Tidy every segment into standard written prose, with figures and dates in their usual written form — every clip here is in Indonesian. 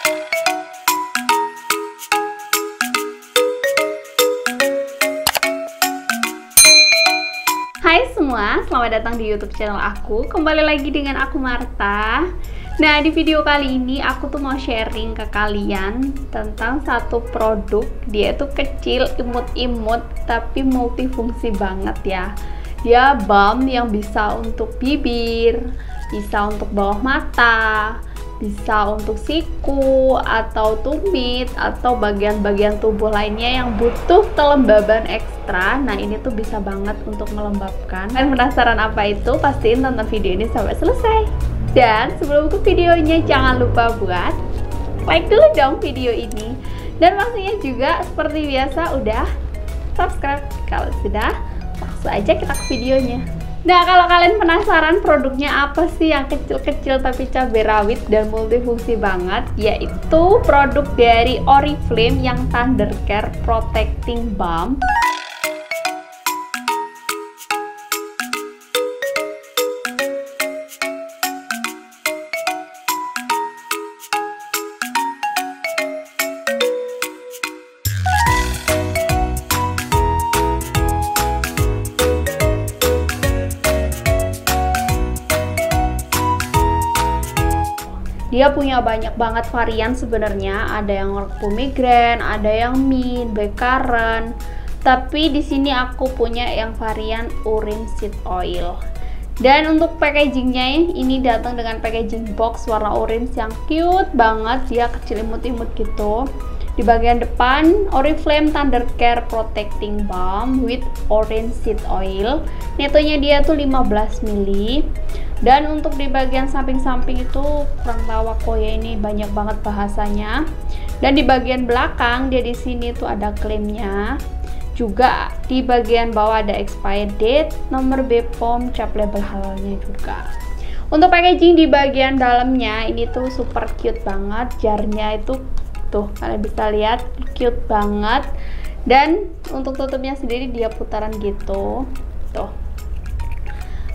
Hai semua, selamat datang di YouTube channel aku. Kembali lagi dengan aku Marta. Nah, di video kali ini aku tuh mau sharing ke kalian tentang satu produk. Dia tuh kecil, imut-imut, tapi multifungsi banget ya. Dia balm yang bisa untuk bibir, bisa untuk bawah mata, bisa untuk siku atau tumit atau bagian-bagian tubuh lainnya yang butuh kelembaban ekstra. Nah, ini tuh bisa banget untuk melembabkan. Kalian penasaran apa itu? Pastiin tonton video ini sampai selesai. Dan sebelum ke videonya, jangan lupa buat like dulu dong video ini. Dan pastinya juga seperti biasa udah subscribe. Kalau sudah, langsung aja kita ke videonya. Nah, kalau kalian penasaran produknya apa sih yang kecil-kecil tapi cabai rawit dan multifungsi banget, yaitu produk dari Oriflame yang Thunder Care Protecting Balm. Dia punya banyak banget varian sebenarnya, ada yang pomegranate, ada yang mint, blackcurrant. Tapi di sini aku punya yang varian orange seed oil. Dan untuk packagingnya ini datang dengan packaging box warna orange yang cute banget, dia kecil imut-imut gitu. Di bagian depan Oriflame Thunder Care Protecting Balm with orange seed oil. Netonya dia tuh 15 ml. Dan untuk di bagian samping-samping itu kurang tahu aku ya, ini banyak banget bahasanya. Dan di bagian belakang dia di sini tuh ada klaimnya. Juga di bagian bawah ada expired date, nomor BPOM, cap label halalnya juga. Untuk packaging di bagian dalamnya ini tuh super cute banget. Jarnya itu tuh kalian bisa lihat cute banget. Dan untuk tutupnya sendiri dia putaran gitu. Tuh.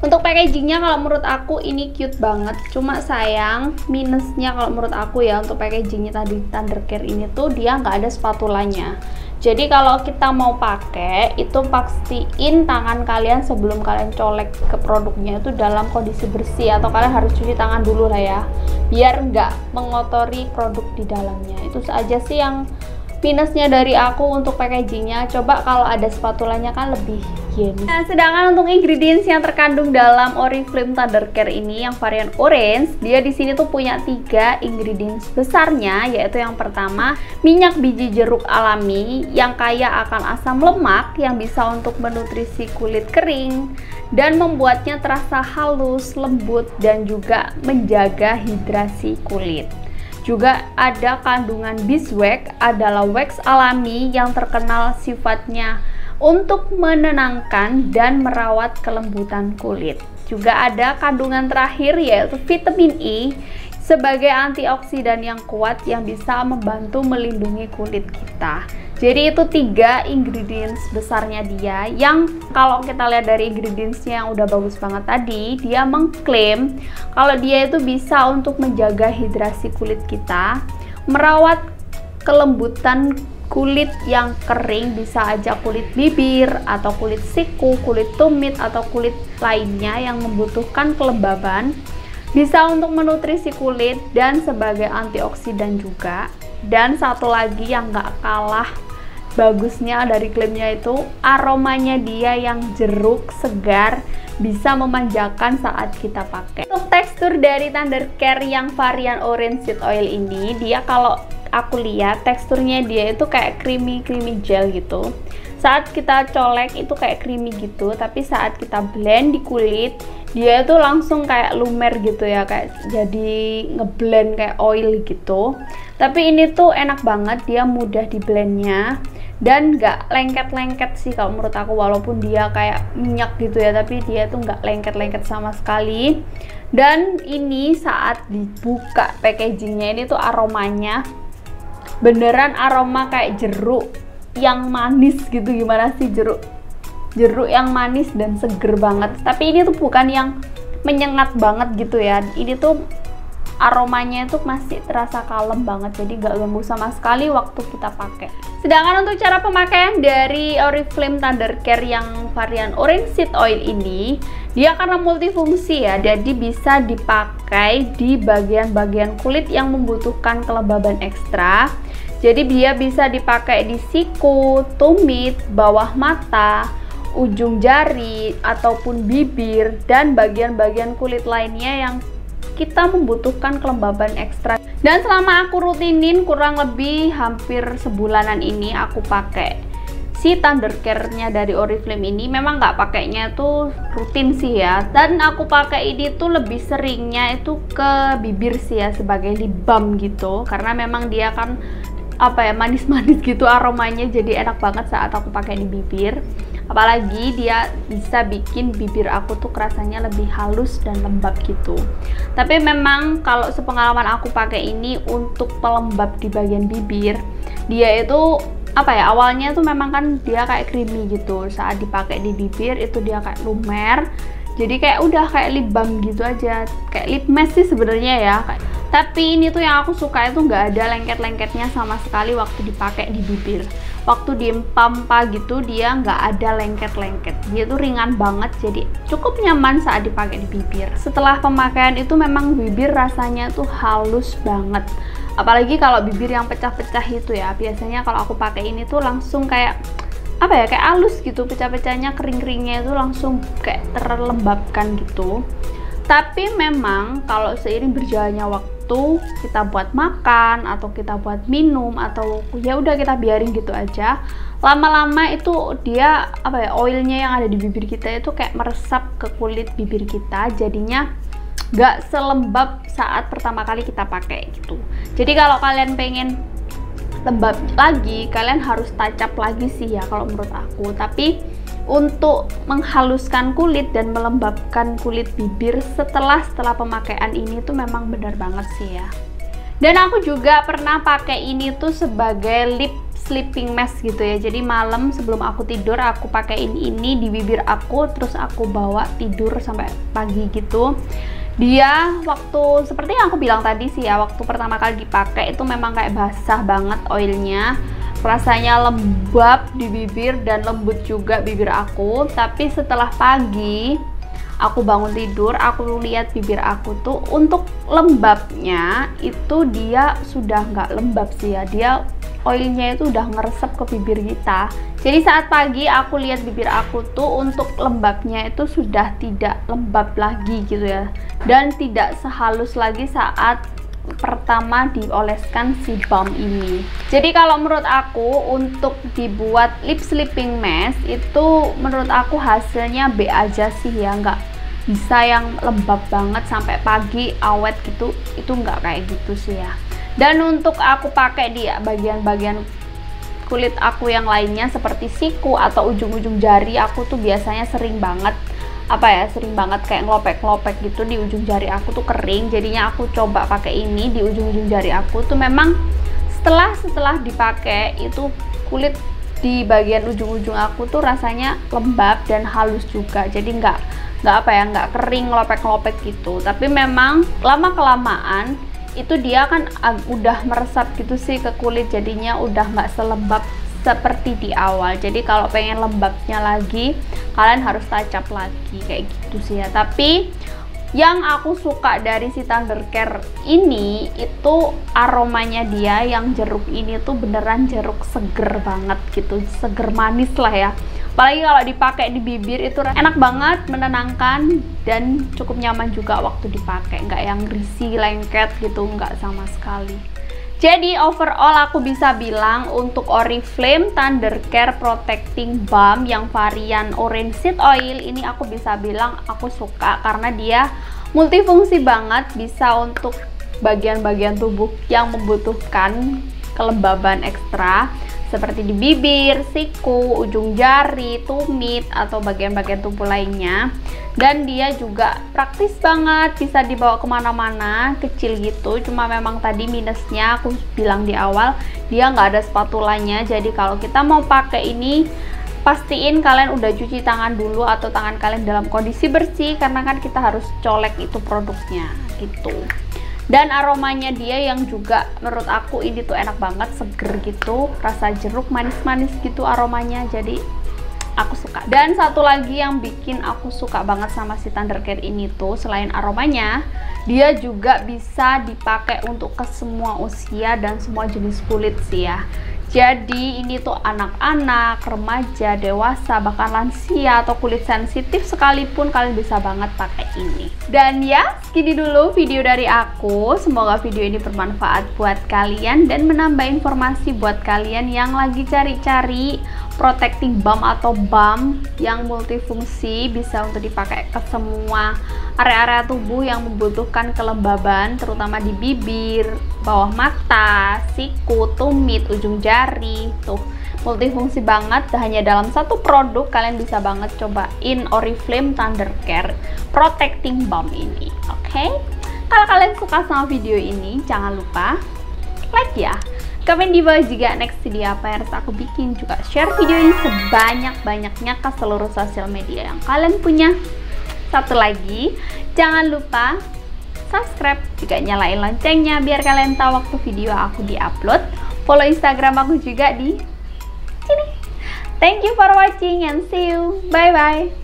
Untuk packagingnya kalau menurut aku ini cute banget, cuma sayang minusnya kalau menurut aku ya untuk packagingnya tadi Thunder Care ini tuh dia nggak ada spatulanya. Jadi kalau kita mau pakai itu pastiin tangan kalian sebelum kalian colek ke produknya itu dalam kondisi bersih, atau kalian harus cuci tangan dulu lah ya, biar nggak mengotori produk di dalamnya. Itu saja sih yang minusnya dari aku untuk packagingnya. Coba kalau ada spatulanya kan lebih higienis. Nah, sedangkan untuk ingredients yang terkandung dalam Oriflame Thunder Care ini yang varian orange, dia di sini tuh punya 3 ingredients besarnya, yaitu yang pertama minyak biji jeruk alami yang kaya akan asam lemak yang bisa untuk menutrisi kulit kering dan membuatnya terasa halus, lembut, dan juga menjaga hidrasi kulit. Juga ada kandungan beeswax, adalah wax alami yang terkenal sifatnya untuk menenangkan dan merawat kelembutan kulit. Juga ada kandungan terakhir yaitu vitamin E sebagai antioksidan yang kuat yang bisa membantu melindungi kulit kita. Jadi itu 3 ingredients besarnya dia, yang kalau kita lihat dari ingredientsnya yang udah bagus banget tadi, dia mengklaim kalau dia itu bisa untuk menjaga hidrasi kulit kita, merawat kelembutan kulit yang kering, bisa aja kulit bibir atau kulit siku, kulit tumit atau kulit lainnya yang membutuhkan kelembaban, bisa untuk menutrisi kulit dan sebagai antioksidan juga. Dan satu lagi yang gak kalah bagusnya dari klaimnya itu aromanya dia yang jeruk segar, bisa memanjakan saat kita pakai. Untuk tekstur dari Thunder Care yang varian orange seed oil ini, dia kalau aku lihat teksturnya dia itu kayak creamy gel gitu. Saat kita colek itu kayak creamy gitu, tapi saat kita blend di kulit dia itu langsung kayak lumer gitu ya, kayak jadi ngeblend kayak oil gitu. Tapi ini tuh enak banget, dia mudah di blendnya dan nggak lengket-lengket sih kalau menurut aku, walaupun dia kayak minyak gitu ya, tapi dia tuh nggak lengket-lengket sama sekali. Dan ini saat dibuka packagingnya ini tuh aromanya beneran aroma kayak jeruk yang manis gitu. Gimana sih, jeruk yang manis dan seger banget. Tapi ini tuh bukan yang menyengat banget gitu ya, ini tuh aromanya itu masih terasa kalem banget, jadi gak ganggu sama sekali waktu kita pakai. Sedangkan untuk cara pemakaian dari Oriflame Thunder Care yang varian Orange Seed Oil ini, dia karena multifungsi ya, jadi bisa dipakai di bagian-bagian kulit yang membutuhkan kelembaban ekstra. Jadi dia bisa dipakai di siku, tumit, bawah mata, ujung jari, ataupun bibir, dan bagian-bagian kulit lainnya yang kita membutuhkan kelembaban ekstra. Dan selama aku rutinin kurang lebih hampir sebulanan ini, aku pakai si Thunder Care-nya dari Oriflame ini. Memang nggak pakainya tuh rutin sih ya, dan aku pakai ini tuh lebih seringnya itu ke bibir sih ya, sebagai lip balm gitu, karena memang dia kan apa ya, manis-manis gitu aromanya, jadi enak banget saat aku pakai di bibir. Apalagi dia bisa bikin bibir aku tuh rasanya lebih halus dan lembab gitu. Tapi memang kalau sepengalaman aku pakai ini untuk pelembab di bagian bibir, dia itu apa ya, awalnya tuh memang kan dia kayak creamy gitu, saat dipakai di bibir itu dia kayak lumer, jadi kayak udah kayak lip balm gitu aja, kayak lip mask sih sebenarnya ya. Tapi ini tuh yang aku suka itu nggak ada lengket-lengketnya sama sekali waktu dipakai di bibir. Waktu diempampa gitu dia nggak ada lengket-lengket, dia tuh ringan banget, jadi cukup nyaman saat dipakai di bibir. Setelah pemakaian itu memang bibir rasanya tuh halus banget, apalagi kalau bibir yang pecah-pecah itu ya. Biasanya kalau aku pakai ini tuh langsung kayak apa ya, kayak halus gitu, pecah-pecahnya, kering-keringnya itu langsung kayak terlembabkan gitu. Tapi memang kalau seiring berjalannya waktu kita buat makan atau kita buat minum atau ya udah kita biarin gitu aja, lama-lama itu dia apa ya, oilnya yang ada di bibir kita itu kayak meresap ke kulit bibir kita, jadinya gak selembab saat pertama kali kita pakai gitu. Jadi kalau kalian pengen lembab lagi, kalian harus touch up lagi sih ya kalau menurut aku. Tapi untuk menghaluskan kulit dan melembabkan kulit bibir setelah pemakaian ini tuh memang benar banget sih ya. Dan aku juga pernah pakai ini tuh sebagai lip sleeping mask gitu ya. Jadi malam sebelum aku tidur aku pakai ini di bibir aku, terus aku bawa tidur sampai pagi gitu. Dia waktu seperti yang aku bilang tadi sih ya, waktu pertama kali dipakai itu memang kayak basah banget oilnya, rasanya lembab di bibir dan lembut juga bibir aku. Tapi setelah pagi aku bangun tidur, aku lihat bibir aku tuh untuk lembabnya itu dia sudah nggak lembab sih ya, dia oilnya itu udah ngeresep ke bibir kita. Jadi saat pagi aku lihat bibir aku tuh untuk lembabnya itu sudah tidak lembab lagi gitu ya, dan tidak sehalus lagi saat pertama dioleskan si balm ini. Jadi kalau menurut aku untuk dibuat lip sleeping mask itu menurut aku hasilnya B aja sih ya, nggak bisa yang lembab banget sampai pagi awet gitu, itu nggak kayak gitu sih ya. Dan untuk aku pakai di bagian-bagian kulit aku yang lainnya seperti siku atau ujung-ujung jari, aku tuh biasanya sering banget kayak ngelopek-ngelopek gitu di ujung jari aku tuh kering. Jadinya aku coba pakai ini di ujung-ujung jari aku tuh, memang setelah dipakai itu kulit di bagian ujung-ujung aku tuh rasanya lembab dan halus juga, jadi nggak kering ngelopek-ngelopek gitu. Tapi memang lama kelamaan itu dia kan udah meresap gitu sih ke kulit, jadinya udah nggak selembab seperti di awal. Jadi kalau pengen lembabnya lagi kalian harus touch up lagi kayak gitu sih ya. Tapi yang aku suka dari si Thunder Care ini itu aromanya dia, yang jeruk ini tuh beneran jeruk seger banget gitu, seger manis lah ya. Apalagi kalau dipakai di bibir itu enak banget, menenangkan, dan cukup nyaman juga waktu dipakai, nggak yang risih, lengket gitu, nggak sama sekali. Jadi overall aku bisa bilang untuk Oriflame Thunder Care Protecting Balm yang varian Orange Seed Oil ini aku bisa bilang aku suka, karena dia multifungsi banget, bisa untuk bagian-bagian tubuh yang membutuhkan kelembaban ekstra seperti di bibir, siku, ujung jari, tumit, atau bagian-bagian tubuh lainnya. Dan dia juga praktis banget, bisa dibawa kemana-mana, kecil gitu. Cuma memang tadi minusnya aku bilang di awal, dia nggak ada spatulanya. Jadi kalau kita mau pakai ini, pastiin kalian udah cuci tangan dulu atau tangan kalian dalam kondisi bersih, karena kan kita harus colek itu produknya gitu. Dan aromanya dia yang juga menurut aku ini tuh enak banget, seger gitu, rasa jeruk manis-manis gitu aromanya, jadi aku suka. Dan satu lagi yang bikin aku suka banget sama si Thundercare ini tuh, selain aromanya, dia juga bisa dipakai untuk ke semua usia dan semua jenis kulit sih ya. Jadi ini tuh anak-anak, remaja, dewasa, bahkan lansia atau kulit sensitif sekalipun kalian bisa banget pakai ini. Dan ya, segini dulu video dari aku. Semoga video ini bermanfaat buat kalian dan menambah informasi buat kalian yang lagi cari-cari protecting balm atau balm yang multifungsi, bisa untuk dipakai ke semua area-area tubuh yang membutuhkan kelembaban, terutama di bibir, bawah mata, siku, tumit, ujung jari. Tuh, multifungsi banget, hanya dalam satu produk kalian bisa banget cobain Oriflame Thundercare Protecting Balm ini. Oke? Kalau kalian suka sama video ini, jangan lupa like ya. Komen di bawah juga next video apa yang harus aku bikin, juga share video ini sebanyak-banyaknya ke seluruh sosial media yang kalian punya. Satu lagi, jangan lupa subscribe, juga nyalain loncengnya biar kalian tahu waktu video aku di-upload. Follow Instagram aku juga di sini. Thank you for watching and see you. Bye bye.